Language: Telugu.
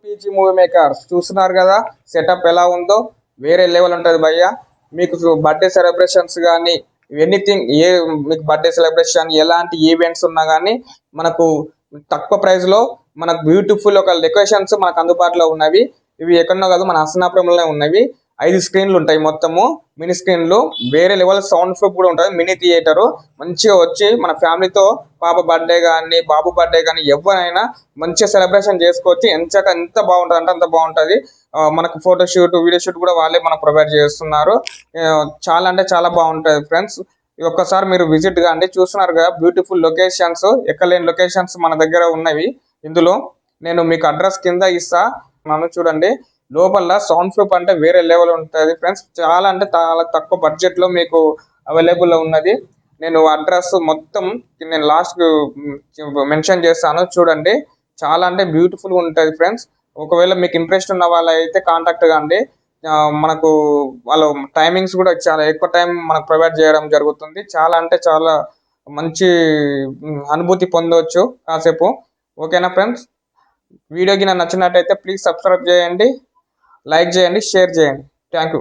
పీజీ మూవీ మేకర్స్ చూస్తున్నారు కదా, సెటప్ ఎలా ఉందో వేరే లెవెల్ ఉంటుంది భయ్య. మీకు బర్త్డే సెలబ్రేషన్స్ కానీ ఎనీథింగ్, మీకు బర్త్డే సెలబ్రేషన్ ఎలాంటి ఈవెంట్స్ ఉన్నా కానీ మనకు తక్కువ ప్రైస్లో మనకు బ్యూటిఫుల్ ఒక లొకేషన్స్ మనకు అందుబాటులో ఉన్నవి. ఇవి ఎక్కడనో కాదు, మన హసనాపురంలోనే ఉన్నవి. 5 స్క్రీన్లు ఉంటాయి మొత్తము, మినీ స్క్రీన్లు. వేరే లెవెల్ సౌండ్ ప్రూఫ్ కూడా ఉంటుంది. మినీ థియేటరు మంచిగా వచ్చి మన ఫ్యామిలీతో పాప బర్త్డే కానీ బాబు బర్త్డే కానీ ఎవరైనా మంచిగా సెలబ్రేషన్ చేసుకోవచ్చు. ఎంత బాగుంటుంది అంటే అంత బాగుంటుంది. మనకు ఫోటో షూట్, వీడియో షూట్ కూడా వాళ్ళే మనకు ప్రొవైడ్ చేస్తున్నారు. చాలా అంటే చాలా బాగుంటుంది ఫ్రెండ్స్. ఒక్కసారి మీరు విజిట్ కాండి. చూస్తున్నారు కదా బ్యూటిఫుల్ లొకేషన్స్, ఎక్కలేని లొకేషన్స్ మన దగ్గర ఉన్నవి. ఇందులో నేను మీకు అడ్రస్ కింద ఇస్తా, నన్ను చూడండి. లోపల సౌండ్ ప్రూఫ్ అంటే వేరే లెవెల్ ఉంటుంది ఫ్రెండ్స్. చాలా అంటే చాలా తక్కువ బడ్జెట్లో మీకు అవైలబుల్ ఉన్నది. నేను అడ్రస్ మొత్తం నేను లాస్ట్ మెన్షన్ చేస్తాను, చూడండి. చాలా అంటే బ్యూటిఫుల్ ఉంటుంది ఫ్రెండ్స్. ఒకవేళ మీకు ఇంట్రెస్ట్ ఉన్న వాళ్ళైతే కాంటాక్ట్ కాండి. మనకు వాళ్ళ టైమింగ్స్ కూడా చాలా ఎక్కువ టైం మనకు ప్రొవైడ్ చేయడం జరుగుతుంది. చాలా అంటే చాలా మంచి అనుభూతి పొందవచ్చు కాసేపు. ఓకేనా ఫ్రెండ్స్, వీడియోకి నాకు నచ్చినట్టయితే ప్లీజ్ సబ్స్క్రైబ్ చేయండి, లైక్ చేయండి, షేర్ చేయండి. Thank you.